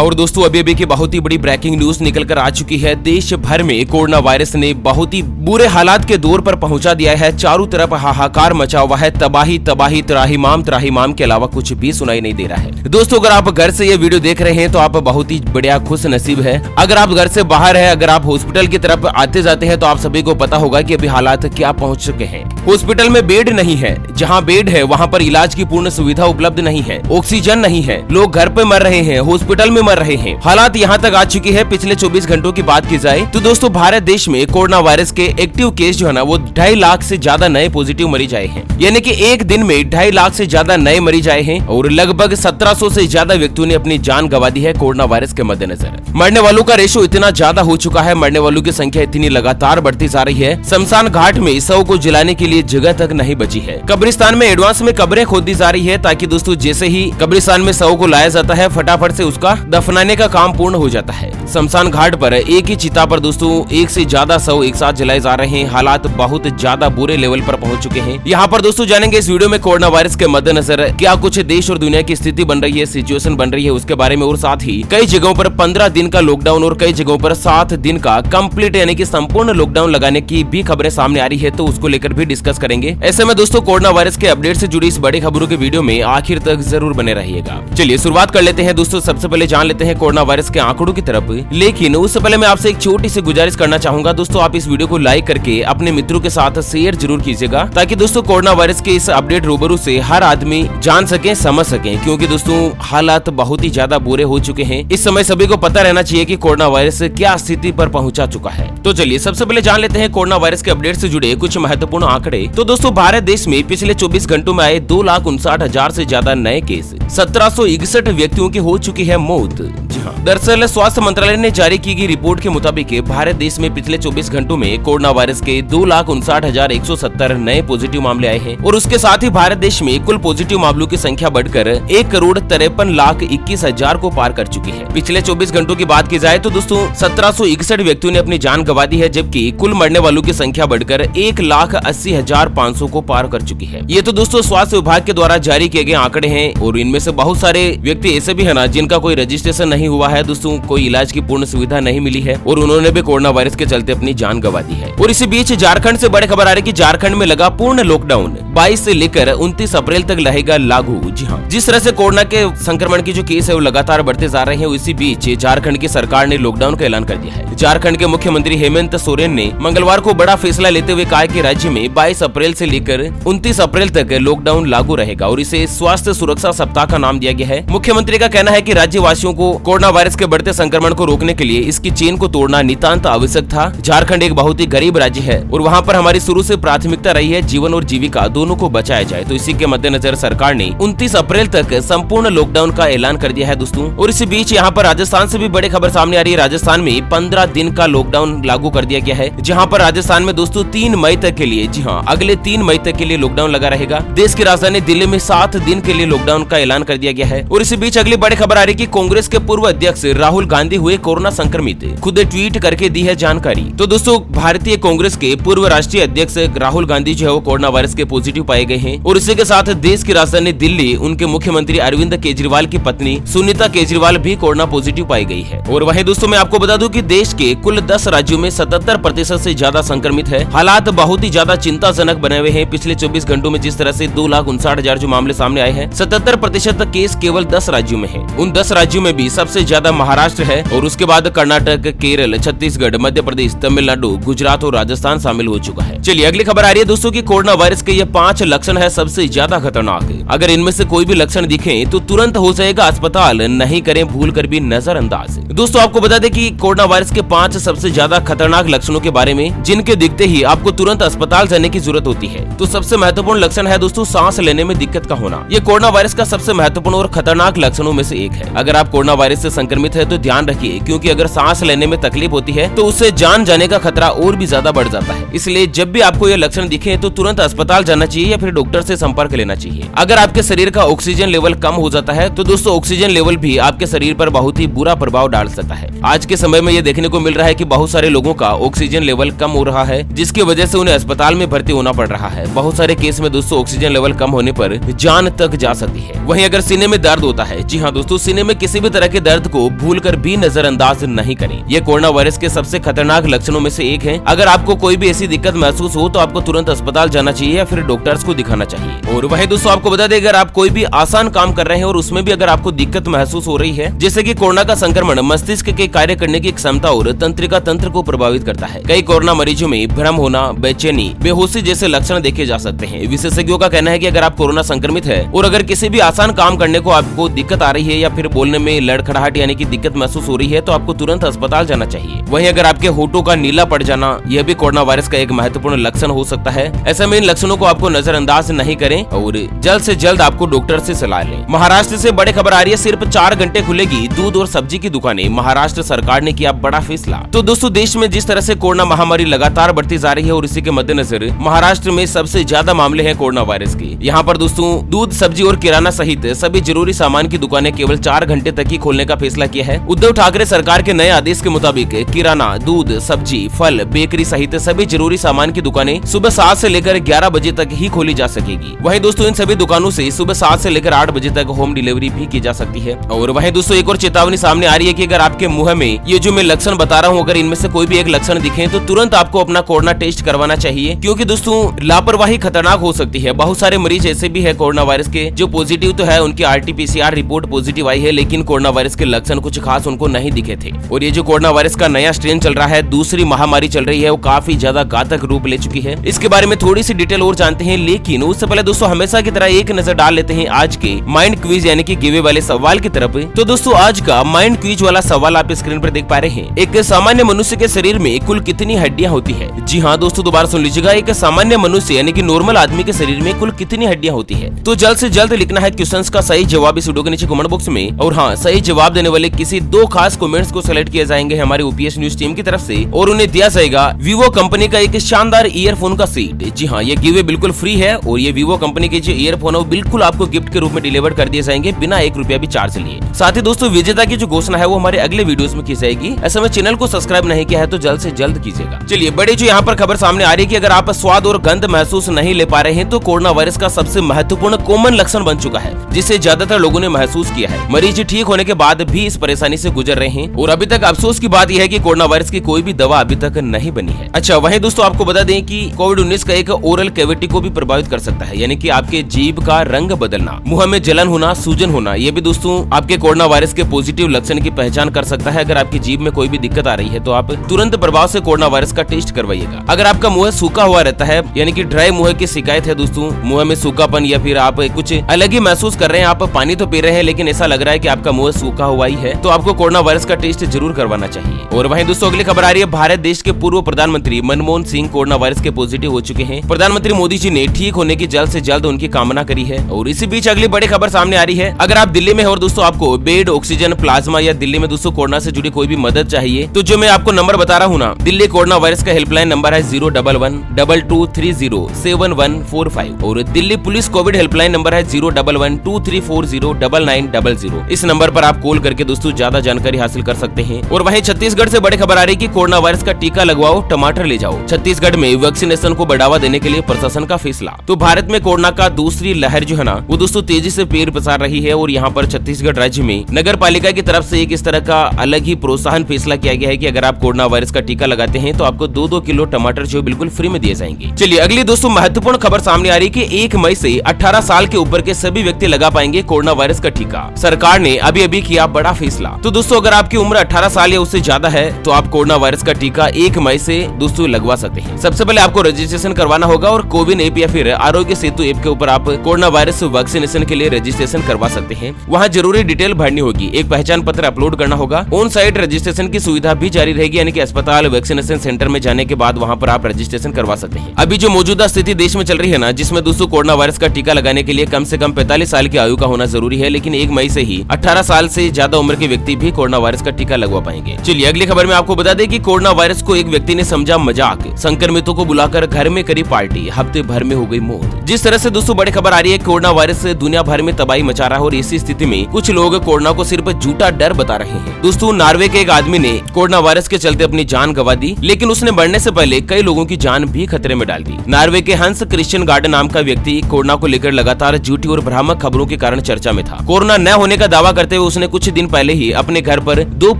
और दोस्तों अभी की बहुत ही बड़ी ब्रेकिंग न्यूज निकल कर आ चुकी है। देश भर में कोरोना वायरस ने बहुत ही बुरे हालात के दौर पर पहुंचा दिया है। चारों तरफ हाहाकार मचा हुआ है, तबाही तबाही, त्राहिमाम के अलावा कुछ भी सुनाई नहीं दे रहा है। दोस्तों अगर आप घर से ये वीडियो देख रहे हैं तो आप बहुत ही बढ़िया खुश नसीब है। अगर आप घर से बाहर है, अगर आप हॉस्पिटल की तरफ आते जाते हैं तो आप सभी को पता होगा कि अभी हालात क्या पहुंच चुके हैं। हॉस्पिटल में बेड नहीं है, जहां बेड है वहां पर इलाज की पूर्ण सुविधा उपलब्ध नहीं है, ऑक्सीजन नहीं है, लोग घर पे मर रहे हैं, हॉस्पिटल में मर रहे हैं। हालात यहां तक आ चुकी है। पिछले 24 घंटों की बात की जाए तो दोस्तों भारत देश में कोरोना वायरस के एक्टिव केस जो है ना वो 2.5 लाख से ज्यादा नए पॉजिटिव मरीज आए हैं। यानी कि एक दिन में 2.5 लाख से ज्यादा नए मरीज आए हैं और लगभग 1700 से ज्यादा व्यक्तियों ने अपनी जान गंवा दी है कोरोना वायरस के मद्देनजर। मरने वालों का रेशो इतना ज्यादा हो चुका है, मरने वालों की संख्या इतनी लगातार बढ़ती जा रही है, शमशान घाट में शव को जलाने के लिए जगह तक नहीं बची है। कब्रिस्तान में एडवांस में कब्रें खोदी जा रही है ताकि दोस्तों जैसे ही कब्रिस्तान में शव को लाया जाता है फटाफट से उसका दफनाने का काम पूर्ण हो जाता है। शमशान घाट पर एक ही चिता पर दोस्तों एक से ज्यादा शव एक साथ जलाए जा रहे हैं। हालात बहुत ज्यादा बुरे लेवल पर पहुंच चुके हैं। यहाँ पर दोस्तों जानेंगे इस वीडियो में कोरोना वायरस के मद्देनजर क्या कुछ देश और दुनिया की स्थिति बन रही है, सिचुएशन बन रही है उसके बारे में, और साथ ही कई जगहों पर 15 दिन का लॉकडाउन और कई जगहों पर 7 दिन का कंप्लीट यानी कि संपूर्ण लॉकडाउन लगाने की भी खबरें सामने आ रही है, तो उसको लेकर भी डिस्कस करेंगे। ऐसे में दोस्तों कोरोना वायरस के अपडेट से जुड़ी इस बड़ी खबरों के वीडियो में आखिर तक जरूर बने रहिएगा। चलिए शुरुआत कर लेते हैं दोस्तों। सबसे पहले जान लेते हैं कोरोना वायरस के आंकड़ों की तरफ, लेकिन उससे पहले मैं आपसे एक छोटी सी गुजारिश करना चाहूंगा दोस्तों, आप इस वीडियो को लाइक करके अपने मित्रों के साथ शेयर जरूर कीजिएगा ताकि दोस्तों कोरोना वायरस के इस अपडेट रूबरू से हर आदमी जान सके, समझ सके, क्योंकि दोस्तों हालात बहुत ही ज्यादा बुरे हो चुके हैं। इस समय सभी को पता रहना चाहिए कि कोरोना वायरस क्या स्थिति पर पहुंचा चुका है। तो चलिए सबसे पहले जान लेते हैं कोरोना वायरस के अपडेट से जुड़े कुछ महत्वपूर्ण आंकड़े। तो दोस्तों भारत देश में पिछले 24 घंटों में आए 2,59,000 से ज्यादा नए केस, 1761 व्यक्तियों की हो चुकी है मौत। जी हाँ, दरअसल स्वास्थ्य मंत्रालय ने जारी की गई रिपोर्ट के मुताबिक भारत देश में पिछले 24 घंटों में कोरोना वायरस के 2,59,170 नए पॉजिटिव मामले आए हैं और उसके साथ ही भारत देश में कुल पॉजिटिव मामलों की संख्या बढ़कर 1,53,21,000 को पार कर चुकी है। पिछले 24 घंटों की बात की जाए तो दोस्तों 1761 व्यक्तियों ने अपनी जान गंवा दी है, जबकि कुल मरने वालों की संख्या बढ़कर 1,80,500 को पार कर चुकी है। ये तो दोस्तों स्वास्थ्य विभाग के द्वारा जारी किए गए आंकड़े हैं और इनमें से बहुत सारे व्यक्ति ऐसे भी है ना जिनका कोई रजिस्ट्रेशन नहीं हुआ है दोस्तों, कोई इलाज की पूर्ण सुविधा नहीं मिली है और उन्होंने भी कोरोना वायरस के चलते अपनी जान गंवा दी है। और इसी बीच झारखंड से बड़ी खबर आ रही है कि झारखंड में लगा पूर्ण लॉकडाउन, 22 से लेकर 29 अप्रैल तक रहेगा लागू। जी हाँ, जिस तरह से कोरोना के संक्रमण की जो केस है वो लगातार बढ़ते जा रहे हैं, इसी बीच झारखंड की सरकार ने लॉकडाउन का ऐलान कर दिया है। झारखंड के मुख्यमंत्री हेमंत सोरेन ने मंगलवार को बड़ा फैसला लेते हुए कहा कि राज्य में 22 अप्रैल से लेकर 29 अप्रैल तक लॉकडाउन लागू रहेगा और इसे स्वास्थ्य सुरक्षा सप्ताह का नाम दिया गया है। मुख्यमंत्री का कहना है कि राज्यवासियों को कोरोना वायरस के बढ़ते संक्रमण को रोकने के लिए इसकी चेन को तोड़ना नितांत आवश्यक था। झारखंड एक बहुत ही गरीब राज्य है और वहाँ पर हमारी शुरू से प्राथमिकता रही है जीवन और जीविका दोनों को बचाया जाए, तो इसी के मद्देनजर सरकार ने 29 अप्रैल तक संपूर्ण लॉकडाउन का ऐलान कर दिया है दोस्तों। और इसी बीच यहाँ पर राजस्थान से भी बड़ी खबर सामने आ रही है। राजस्थान में 15 दिन का लॉकडाउन लागू कर दिया गया है, जहाँ पर राजस्थान में दोस्तों 3 मई तक के लिए, जी हाँ अगले 3 मई तक के लिए लॉकडाउन लगा रहेगा। देश की राजधानी दिल्ली में 7 दिन के लिए लॉकडाउन का ऐलान कर दिया गया है। और इसी बीच अगली बड़ी खबर आ रही है कि कांग्रेस के पूर्व अध्यक्ष राहुल गांधी हुए कोरोना संक्रमित, खुद ट्वीट करके दी है जानकारी। तो दोस्तों भारतीय कांग्रेस के पूर्व राष्ट्रीय अध्यक्ष राहुल गांधी जो है वो कोरोना वायरस के पॉजिटिव पाए गए हैं और इसी के साथ देश की राजधानी दिल्ली उनके मुख्यमंत्री अरविंद केजरीवाल की पत्नी सुनीता केजरीवाल भी कोरोना पॉजिटिव पाई गई है। और वहीं दोस्तों मैं आपको बता दूं कि देश के कुल 10 राज्यों में 77% से ज्यादा संक्रमित है। हालात बहुत ही ज्यादा चिंताजनक बने हुए हैं। पिछले 24 घंटों में जिस तरह से 2,59,000 जो मामले सामने आए हैं, 77% केस केवल 10 राज्यों में है। उन 10 राज्यों में भी सबसे ज्यादा महाराष्ट्र है और उसके बाद कर्नाटक, केरल, छत्तीसगढ़, मध्य प्रदेश, तमिलनाडु, गुजरात और राजस्थान शामिल हो चुका है। चलिए अगली खबर आ रही है दोस्तों कि कोरोना वायरस के ये 5 लक्षण है सबसे ज्यादा खतरनाक। अगर इनमें से कोई भी लक्षण दिखे तो तुरंत हो जाएगा अस्पताल, नहीं करें भूल कर भी नजरअंदाज। दोस्तों आपको बता दें कि कोरोना वायरस के 5 सबसे ज्यादा खतरनाक लक्षणों के बारे में जिनके दिखते ही आपको तुरंत अस्पताल जाने की जरूरत होती है। तो सबसे महत्वपूर्ण लक्षण है दोस्तों सांस लेने में दिक्कत का होना। ये कोरोना वायरस का सबसे महत्वपूर्ण और खतरनाक लक्षणों में से एक है। अगर आप कोरोना वायरस से संक्रमित है तो ध्यान रखिए, क्योंकि अगर सांस लेने में तकलीफ होती है तो उससे जान जाने का खतरा और भी ज्यादा बढ़ जाता है। इसलिए जब भी आपको ये लक्षण दिखे तो तुरंत अस्पताल जाना चाहिए या फिर डॉक्टर से संपर्क लेना चाहिए। अगर आपके शरीर का ऑक्सीजन लेवल कम हो जाता है तो दोस्तों ऑक्सीजन लेवल भी आपके शरीर पर बहुत ही बुरा प्रभाव डाल सकता है। आज के समय में ये देखने को मिल रहा है कि बहुत सारे लोगों का ऑक्सीजन लेवल कम हो रहा है, जिसकी वजह से उन्हें अस्पताल में भर्ती होना पड़ रहा है। बहुत सारे केस में दोस्तों ऑक्सीजन लेवल कम होने पर जान तक जा सकती है। वहीं अगर सीने में दर्द होता है, जी हाँ दोस्तों, सीने में किसी भी तरह के दर्द को भूलकर भी नजरअंदाज नहीं करें। ये कोरोना वायरस के सबसे खतरनाक लक्षणों में से एक है। अगर आपको कोई भी ऐसी दिक्कत महसूस हो तो आपको तुरंत अस्पताल जाना चाहिए या फिर डॉक्टर्स को दिखाना चाहिए। और वहीं दोस्तों आपको बता दें, अगर आप कोई भी आसान काम कर रहे हैं और उसमें भी अगर आपको दिक्कत महसूस हो रही है, जैसे कि कोरोना का संक्रमण मस्तिष्क के कार्य करने की क्षमता और तंत्रिका तंत्र को प्रभावित करता है। कई कोरोना मरीजों में भ्रम होना, बेचैनी, बेहोशी जैसे लक्षण देखे जा सकते हैं। विशेषज्ञों का कहना है कि अगर आप कोरोना संक्रमित है और अगर किसी भी आसान काम करने को आपको दिक्कत आ रही है या फिर बोलने में लड़खड़ाहट यानी कि दिक्कत महसूस हो रही है, तो आपको तुरंत अस्पताल जाना चाहिए। वहीं अगर आपके होठों का नीला पड़ जाना, यह भी कोरोना वायरस का एक महत्वपूर्ण लक्षण हो सकता है। ऐसे में इन लक्षणों को आपको नजरअंदाज नहीं करें और जल्द से जल्द आपको डॉक्टर से सलाह लें। महाराष्ट्र से बड़ी खबर आ रही है, सिर्फ 4 घंटे खुलेगी दूध और सब्जी की दुकानें, महाराष्ट्र सरकार ने किया बड़ा फैसला। तो दोस्तों देश में जिस तरह से कोरोना महामारी लगातार बढ़ती जा रही है और इसी के मद्देनजर महाराष्ट्र में सबसे ज्यादा मामले हैं कोरोना वायरस के। यहाँ पर दोस्तों दूध, सब्जी और किराना सहित सभी जरूरी सामान की दुकानें केवल 4 घंटे तक ही खोलने का फैसला किया है। उद्धव ठाकरे सरकार के नए आदेश के मुताबिक किराना, दूध, सब्जी, फल, बेकरी सहित सभी जरूरी सामान की दुकानें सुबह 7 से लेकर 11 बजे तक ही खोली जा सकेगी। वहीं दोस्तों इन सभी दुकानों से सुबह 7 से लेकर 8 बजे तक होम डिलीवरी भी की जा सकती है। और वहीं दोस्तों एक और चेतावनी सामने आ रही है कि अगर आपके मुंह में ये जो मैं लक्षण बता रहा हूँ, अगर इनमें से कोई भी एक लक्षण दिखे तो तुरंत आपको अपना कोरोना टेस्ट करवाना चाहिए, क्योंकि दोस्तों लापरवाही खतरनाक हो सकती है। बहुत सारे मरीज ऐसे भी है कोरोना वायरस के जो पॉजिटिव तो है, उनकी RT-PCR रिपोर्ट पॉजिटिव आई है, लेकिन कोरोना वायरस के लक्षण कुछ खास उनको नहीं दिखे थे। और ये जो कोरोना वायरस का नया स्ट्रेन चल रहा है, दूसरी महामारी चल रही है, वो काफी ज्यादा घातक रूप ले चुकी है। इसके बारे में थोड़ी सी डिटेल और जानते हैं, लेकिन उससे पहले दोस्तों हमेशा की तरह एक नजर डाल लेते हैं आज के माइंड क्विज यानी कि गिवे वाले सवाल की तरफ। तो दोस्तों आज का माइंड क्विज वाला सवाल आप स्क्रीन पर देख पा रहे हैं। एक सामान्य मनुष्य के शरीर में कुल कितनी हड्डियां होती है? जी हाँ दोस्तों दोबारा सुन लीजिएगा, एक सामान्य मनुष्य यानी कि नॉर्मल आदमी के शरीर में कुल कितनी हड्डियां होती है? तो जल्द से जल्द लिखना है क्वेश्चंस का सही जवाब इस वीडियो के नीचे कमेंट बॉक्स में। और हाँ, सही जवाब देने वाले किसी 2 खास कमेंट्स को सिलेक्ट किए जाएंगे हमारे OPS न्यूज टीम की तरफ से और उन्हें दिया जाएगा वीवो कंपनी का एक शानदार ईयरफोन का सेट। जी हाँ, ये गिवे बिल्कुल फ्री है और ये वीवो कंपनी के जो ईयरफोन है वो बिल्कुल आपको गिफ्ट के रूप में डिलीवर कर दिए जाएंगे बिना 1 रुपया भी चार्ज लिए। साथ ही दोस्तों विजेता की जो घोषणा है वो हमारे अगले वीडियोस में की जाएगी। ऐसे में चैनल को सब्सक्राइब नहीं किया है तो जल्द से जल्द कीजिएगा। चलिए बड़ी जो यहाँ पर खबर सामने आ रही है कि अगर आप स्वाद और गंध महसूस नहीं ले पा रहे हैं तो कोरोना वायरस का सबसे महत्वपूर्ण कॉमन लक्षण बन चुका है, जिसे ज्यादातर लोगों ने महसूस किया है। मरीज ठीक होने के बाद भी इस परेशानी से गुजर रहे हैं और अभी तक अफसोस की बात यह है कि कोरोना वायरस की कोई भी दवा अभी तक नहीं बनी है। अच्छा, वहीं दोस्तों आपको बता दें कि कोविड-19 का एक ओरल कैविटी को भी प्रभावित कर सकता है, यानी कि आपके जीभ का रंग बदलना, मुंह में जलन होना, सूजन होना, ये भी दोस्तों आपके कोरोना वायरस के पॉजिटिव लक्षण की पहचान कर सकता है। अगर आपकी जीभ में कोई भी दिक्कत आ रही है तो आप तुरंत प्रभाव से कोरोना वायरस का टेस्ट करवाइएगा। अगर आपका मुंह सूखा हुआ रहता है यानी कि ड्राई मुंह की शिकायत है दोस्तों, मुंह में सूखापन या फिर आप कुछ अलग ही महसूस कर रहे हैं, आप पानी तो पी रहे हैं लेकिन ऐसा लग रहा है कि आपका मुंह सूखा हुआ ही है, तो आपको कोरोना वायरस का टेस्ट जरूर करवाना चाहिए। और वहीं दोस्तों अगली खबर आ रही है, भारत देश के पूर्व प्रधानमंत्री मनमोहन सिंह कोरोना वायरस के पॉजिटिव हो चुके हैं। प्रधानमंत्री मोदी जी ने ठीक होने की जल्द से जल्द उनकी कामना करी है। और इसी बीच अगली बड़ी खबर सामने आ रही है, अगर आप दिल्ली में हो और दोस्तों आपको बेड, ऑक्सीजन, प्लाज्मा या दिल्ली में दोस्तों कोरोना से जुड़ी कोई भी मदद चाहिए तो जो मैं आपको नंबर बता रहा हूँ ना, दिल्ली कोरोना वायरस का हेल्पलाइन नंबर है 011-2230-7145 और Delhi police Covid helpline number है 011-2340-9900। इस नंबर पर आप कॉल करके दोस्तों ज्यादा जानकारी हासिल कर सकते हैं। और वहीं छत्तीसगढ़ से बड़ी खबर आ रही है कि कोरोना वायरस का टीका लगवाओ, टमाटर ले जाओ। छत्तीसगढ़ में वैक्सीनेशन को बढ़ावा देने के लिए प्रशासन का फैसला। तो भारत में कोरोना का दूसरी लहर जो है ना वो दोस्तों तेजी से पैर पसार रही है और यहाँ पर छत्तीसगढ़ राज्य में नगर पालिका की तरफ से एक इस तरह का अलग ही प्रोत्साहन फैसला किया गया है कि अगर आप कोरोना वायरस का टीका लगाते हैं तो आपको 2-2 किलो टमाटर जो बिल्कुल फ्री में दिए जाएंगे। चलिए अगली दोस्तों महत्वपूर्ण खबर सामने आ रही है कि 1 मई से 18 साल के ऊपर के सभी व्यक्ति लगा पाएंगे कोरोना वायरस का टीका। सरकार ने अभी किया बड़ा फैसला। तो दोस्तों अगर आपकी उम्र 18 साल या उससे ज्यादा है तो आप कोरोना वायरस का टीका 1 मई से दोस्तों लगवा सकते हैं। सबसे पहले आपको रजिस्ट्रेशन करवाना होगा और कोविन ऐप या फिर आरोग्य सेतु ऐप के ऊपर आप कोरोना वायरस वैक्सीनेशन के लिए रजिस्ट्रेशन करवा सकते हैं। वहाँ जरूरी डिटेल भरनी होगी, एक पहचान पत्र अपलोड करना होगा। ऑन साइट रजिस्ट्रेशन की सुविधा भी जारी रहेगी, यानी कि अस्पताल, वैक्सीनेशन सेंटर में जाने के बाद वहाँ पर आप रजिस्ट्रेशन करवा सकते हैं। अभी जो मौजूदा स्थिति देश में चल रही है ना, जिसमें दोस्तों कोरोना वायरस का टीका लगाने के लिए कम से कम 45 साल की आयु का होना जरूरी है, लेकिन 1 मई से ही 18 साल से ज्यादा उम्र के व्यक्ति भी कोरोना वायरस का टीका लगवा पाएंगे। चलिए अगली खबर में आपको बता दें कि कोरोना वायरस को एक व्यक्ति ने समझा मजाक, संक्रमितों को बुलाकर घर में करी पार्टी, हफ्ते भर में हो गई मौत। जिस तरह से दोस्तों बड़ी खबर आ रही है, कोरोना वायरस दुनिया भर में तबाही मचा रहा है और इसी स्थिति में कुछ लोग कोरोना को सिर्फ झूठा डर बता रहे हैं। दोस्तों नॉर्वे के एक आदमी ने कोरोना वायरस के चलते अपनी जान गंवा दी, लेकिन उसने मरने से पहले कई लोगों की जान भी खतरे में डाल दी। नॉर्वे के हंस क्रिश्चियन गार्डन नाम का व्यक्ति कोरोना को लेकर लगातार झूठी और भ्रामक खबरों के कारण चर्चा में था। कोरोना न होने का दावा करते हुए उसने कुछ दिन पहले ही अपने घर पर 2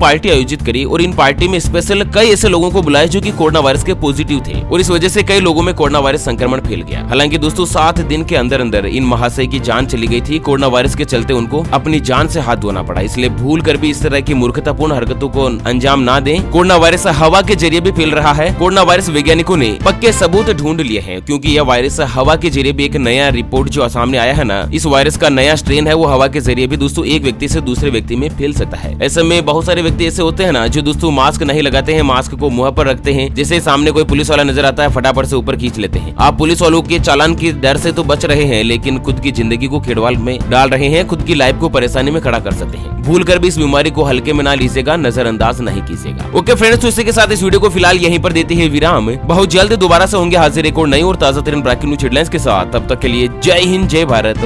पार्टी आयोजित करी और इन पार्टी में स्पेशल कई ऐसे लोगों को बुलाया जो कि कोरोना वायरस के पॉजिटिव थे और इस वजह से कई लोगों में कोरोना वायरस संक्रमण फैल गया। हालांकि दोस्तों 7 दिन के अंदर अंदर इन महाशय की जान चली गई थी। कोरोना वायरस के चलते उनको अपनी जान से हाथ धोना पड़ा, इसलिए भूल कर भी इस तरह की मूर्खतापूर्ण हरकतों को अंजाम ना दें। कोरोना वायरस हवा के जरिए भी फैल रहा है। कोरोना वायरस वैज्ञानिकों ने पक्के सबूत ढूंढ लिए हैं, क्योंकि यह वायरस हवा के जरिए भी एक नया रिपोर्ट जो सामने आया है ना, इस वायरस का नया स्ट्रेन है वो हवा के जरिए भी दोस्तों एक व्यक्ति से दूसरे व्यक्ति में फैल सकता है। ऐसे में बहुत सारे व्यक्ति ऐसे होते हैं ना जो दोस्तों मास्क नहीं लगाते हैं, मास्क को मुंह पर रखते हैं, जैसे सामने कोई पुलिस वाला नजर आता है फटाफट से ऊपर खींच लेते हैं। आप पुलिस वालों के चालान के डर से तो बच रहे हैं, लेकिन खुद की जिंदगी को खेड़वाल में डाल रहे हैं, खुद की लाइफ को परेशानी में खड़ा कर सकते हैं। भूल कर भी इस बीमारी को हल्के में ना लीजिएगा, नजरअंदाज नहीं कीजिएगा। ओके फ्रेंड्स, तो इसी के साथ इस वीडियो को फिलहाल यहीं पर देते हैं विराम। बहुत जल्द दोबारा से होंगे हाजिर एक और नई और ताजा तरीन ब्रेकिंग न्यूज हेडलाइंस के साथ। तब तक के लिए जय हिंद, जय भारत।